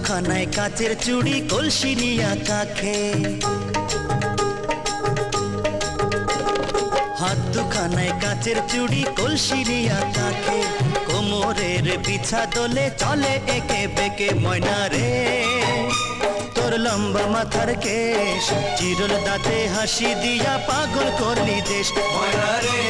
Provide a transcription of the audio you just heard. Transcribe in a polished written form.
দুখানায় কাচের চুড়ি কলসি নিয়া কাখে, হাত দুখানায় কাচের চুড়ি কলসি নিয়া কাখে, কোমরের বিছা দোলে চলে একে বেকে ময়না রে। তোর লম্বা মাথার কেশ চিরল দাঁতে হাসি দিয়া পাগল করলি দেশ ময়না রে।